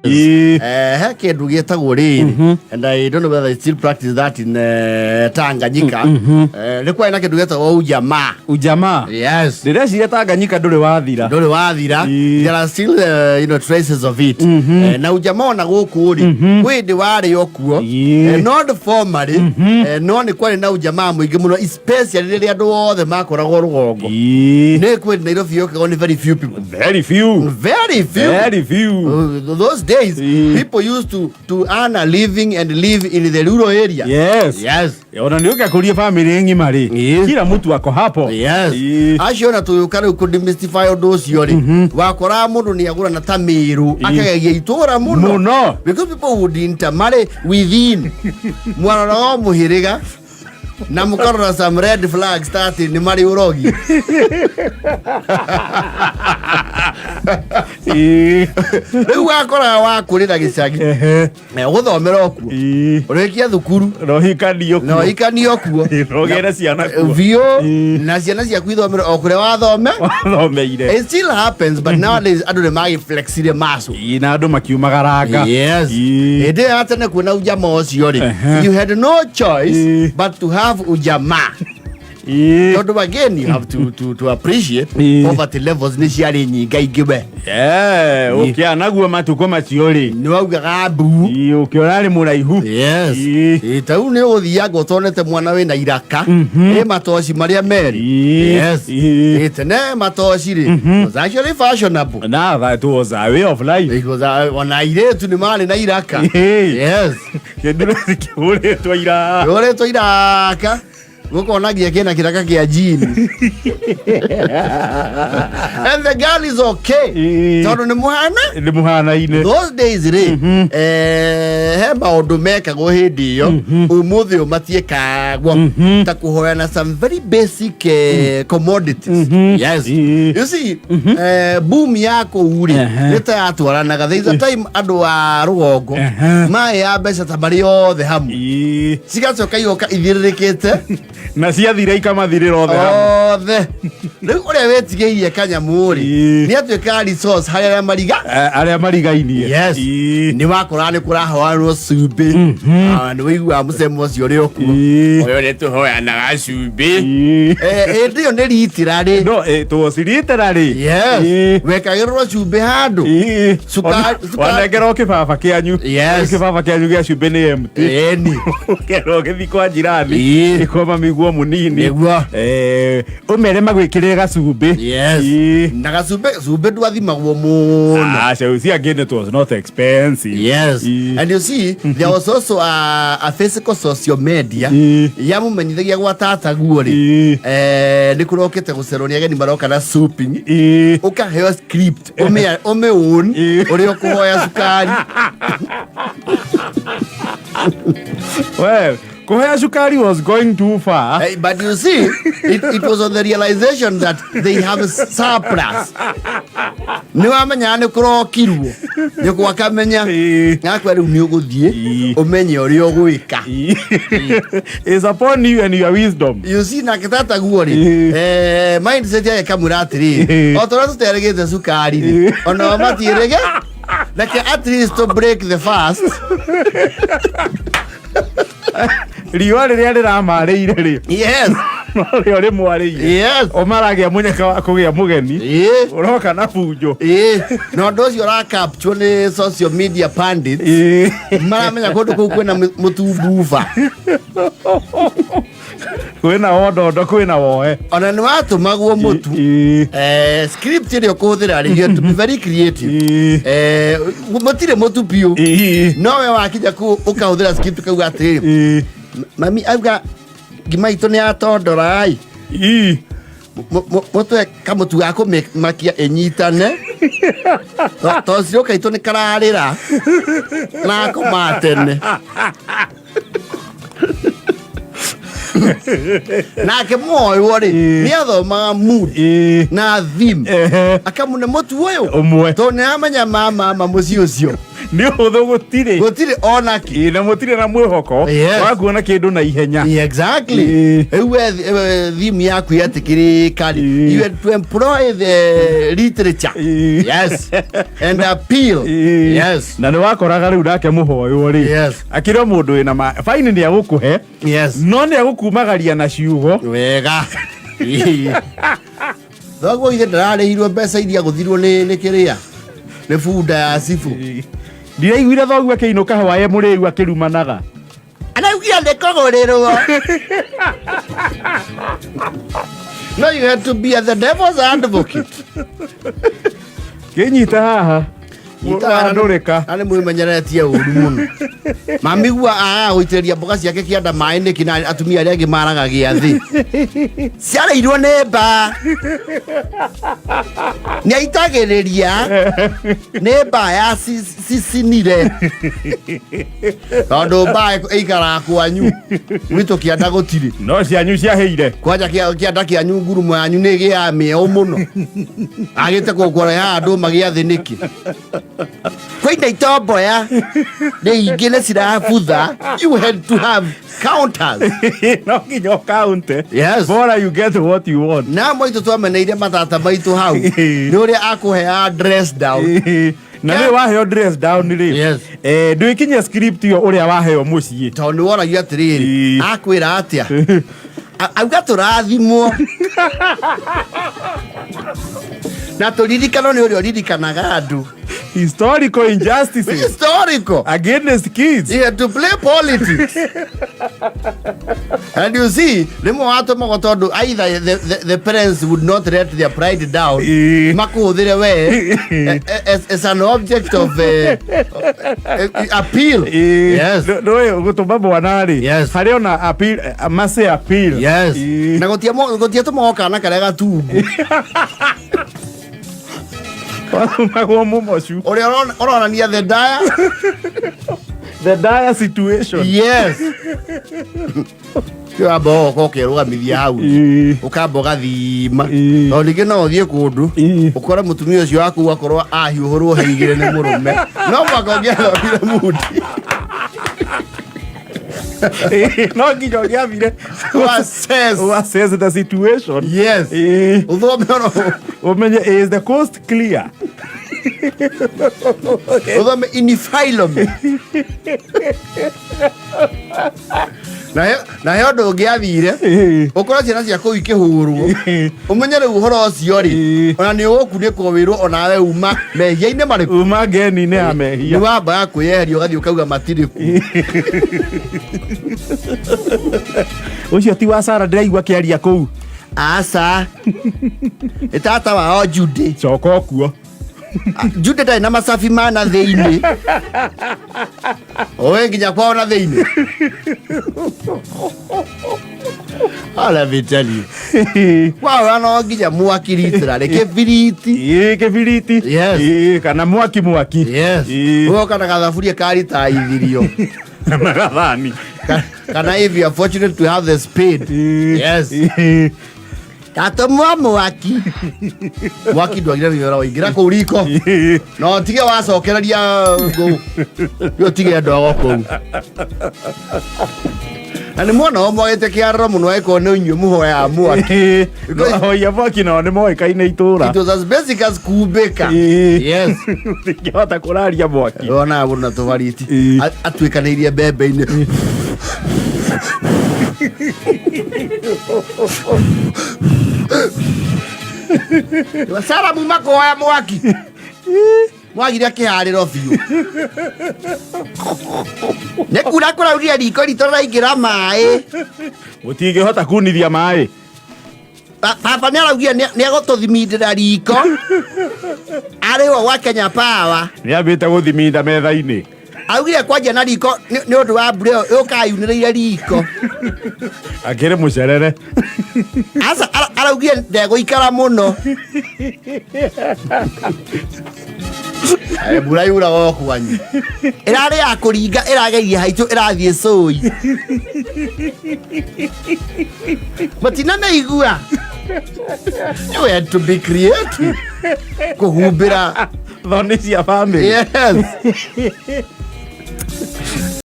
Kindu gitagwo riri, and I don't know whether they still practice that in Tanganyika. Ni kwa ina kindu gitagwo ujamaa. Ujamaa? Yes. Ndireciria Tanganyika nduri wathira. Nduri wathira. There are still traces of it. Na ujamaa ona guku ri, windi wari okuo. Not formally, no ni kwa na ujamaa muingi muno, especially ri andu othe makoragwo rugongo. Ni kwa Nairobi yoka only very few people. Very few. Those days, people used to earn a living and live in the rural area. Yes. Ona ni ukakuria family ngima ri. Kila mtu wako hapo. Yes. Aciona tuyukare ku demystify undu ucio ri. Wakora mundu ni agura na tamiru akagegia itura muno. Because people would intermarry within. Mwana wa muhiriga na mukarora some red flags starting ni mari urogi. Riu wakora wakurira gicagi guthomera okuo urikia thukuru no hikanio kuo rogere ciana kuo vio na ciana ciaku ithomera okure wathomeire. It still happens, but nowadays andu ni magi flexire maso na andu makiumagaranga. Yes. Ede atene kuna ujamaa ucio ri, you had no choice but to have ujamaa. Tondu again you have to appreciate poverty levels ni ciari nyinga ingiwe. Ukianaguo matuko macio ri ni waugaga mbu ukiona ri muraihu. Yes. Tau ni uthiaga utonete mwana wina iraka matoci maria meri. Yes. Tene matoci ri was actually fashionable. Nah, that was a way of life. It was on airetu ni mali na iraka. Yes. Kendire kiuretwa iraka gukonagia kina kiraka kia jini. And the girl is okay. Tondu ni muhana ine. Those days re he maundu mekagwo hindi iyo umuthi umatie kagwo ta kuhoyana some very basic commodities. Yes. You see, boom yako uri nita yatwaranaga. There is a time andu a rugongo mai ya mbeca ta bari othe hamu cigacoka igoka ithiririkite na ciathira ikamathirira othe. Riu uria wetigeirie kanyamuri ni atuika resource haria marigainie. Yes. Ni wakora ni kurahoanwo cumbi ni wigua musemo ucio ri okuo oyo ni tuhoyanaga cumbi ndio ni literally. No, it was literally. Yes. Wekagirwo cumbi handu wanengero kibaba kianyu. Yes. Kibaba kianyu gia cumbi ni empty. Kero githi kwa jirani ikoma miguo munini umere magwikirira gacumbi. Yes. Na gacumbi ndwathimagwo muno. So you see again, it was not expensive. Yes. And you see, there was also a physical social media yamumenyithagia gwa tata guo ri ni kurokete guceronia ageni maroka na shopping ukaheo script own uri okuhoya sukari. Well, kuhoya sukari was going too far. But you see, it was on the realization that they have a surplus. Ni wamenya ni kurokirwo ni kwakamenya ngakwa riu ni uguthie umenye uri ugwika. Is upon you and your wisdom. You see, na kitata guo ri mindset ya kamura atiri otora tuteregete sukari ri ona matirege like at least to break the fast. Riwa riria riramarĩire ri. Yes. Rio rimwarĩire. Yes. Omaragia munyaka wa kugia mugeni uroka na bunjo. No ndocio ra capture ni social media pundits maramenya kundu kuu kwina mutumbuva kwina odondo kwina woe ona ni watumagwo mutu script ĩrĩa ũkũhũthĩra rĩ to be very creative mutire mutu piu no we wakinya ku ukahũthĩra script kauga atĩrĩ mami auga ngima itũ nĩ yatondora ai mutwe kamutu gako makia enyitane tociro kaitũ nĩ kararĩra na komatene nake moyo ri ni athomaga mood na theme akamune mutu uyu to ni amenya mama muci ucio ni huthu gutire onaki na mutire na mwihoko wa kuona kindu na ihenya. Exactly. Ewe thimu yaku yatikirika you had to employ the literature. Yes. And appeal. Yes. Na ni wakoraga riu nake muhoyo ri akira mundu ina fine ni agukuhe. Yes. No ni agukumagaria na ciugo wega. Thogo ithe ndararehirwo mbeca iria guthirwo ni kiria ni funda ya sifu. Ndiraiguire thoguo akiinuka hawaye muriu akirumanaga anaugia ndikogorerwo. No, you had to be the devil's advocate. Kinyita haha ndurika ani mwimenyeretie uru muno mamigua guitĩrĩria mboga ciake kĩanda maĩ nĩkĩ na atumia arĩa angĩ maraga gĩathĩ ciarĩirwo nĩ mba nĩaitagĩrĩria nĩ mba ya cicinire tondũ mba ĩikaraga kwanyu gwitũ kĩanda gũtirĩ no cianyu ciahĩire kwanja kĩanda kĩanyu ngurumo yanyu nĩ gĩa mĩeo mũno agĩte kũreha andũ magĩathĩ nĩkĩ kwenda itomboya nĩ ingĩ nĩ cirabutha. You had to have counters. No nginya counter. Yes. Bora you get what you want. Na maitũ twameneire matata maitũ hau nĩ ũrĩa akũhea dress down. Na nĩ waheo dress down rĩ. Yes. Ndũikinya script yo ũrĩa waheo mũciĩ. Tondũ nĩ wonagia atĩrĩrĩ akwĩra atĩa auga tũrathimwo na tũririkanwo nĩ ũrĩa ũririkanaga andũ. Historical injustices. Historical. Against kids. He had to play politics. And you see, either the parents would not let their pride down. As an object of appeal. Yes. Yes. Hariona appeal, mase appeal. Yes. Na gotia tumoka na karega tugu. Uronania the dire situation. Yes. Amba ũkerũgamithia hau ũkamba ũgathima tondũ rĩngĩ no ũthiĩ kũndũ ũkore mũtumia ũcio waku akorwo ahiũhũrwo haigĩre nĩ mũrũme no mwaka ũngĩathomire mundi no nginya ũngĩathire assess the situation. Yes. Umenye is the coast clear. Uthome inifilum. Na he ũndũ ũngĩathire ũkorwo ciana ciaku ikĩhũrwo ũmenye rĩu ũhoro ũcio rĩ ona nĩ ũgũkunĩkwo wĩrwo onawe uma mehia-inĩ marĩkũ uma ngeni-inĩ ya mehia nĩ wambaga kwĩyeheria ũgathiĩ ũkauga matirĩ ku. Ũcio ti wa Sarah ndĩraigua kĩaria kũu. Aca nĩ tata wao Judy. Coka ũkuo. Judy ndarĩ na macabi mana thĩinĩ oĩ nginya kwao na thĩinĩ. Let me tell you. Kwao no nginya mwaki literally kĩbiriti. Kĩbiriti. Yes. Kana mwaki. Yes. Woka na gathaburia karita ithirio. Na gathani. Kana if you are fortunate to have the spade. Yes. Tatomwa mwaki. Mwaki ndwagire mĩmera waingĩra kũu riko. No tige wacokereria ngũ. Yo tige ndogo kũu. Na nĩ mwana omwagĩte kĩarĩro mũno eko nĩ ũnyue mũhoya mwaki. Hoya mwaki no nĩ moĩkaine itũra. It was as basic as kumbĩka. Yes. Ndingĩhota kũraria mwaki. Ona mũno tũbariti. Atuĩkanĩirie mbembe-inĩ. Sarah muma kuhoya mwaki. Mwagire akĩharĩra biũ. Nĩ kura kũrauria riko ritũ rĩraingĩra maĩ. Mũtingĩhota kunithia maĩ. Baba nĩ araugia nĩ egũtũthimindĩra riko arĩo gwa Kenya Power. Nĩ ambĩte gũthiminda metha-inĩ. Augire kwanja na riko nĩ ũndũ wa mbura ĩyo yũkayunĩrĩire riko. Akĩrĩ mũcerere. Aca araugire ndegũikara mũno. Mbura yuraga o kwanyu. Ĩrarĩ ya kũringa ĩrageria haitũ ĩrathiĩ cũi. Matinanaigua. You had to be creative. Kũhumbĩra thoni cia family Yes.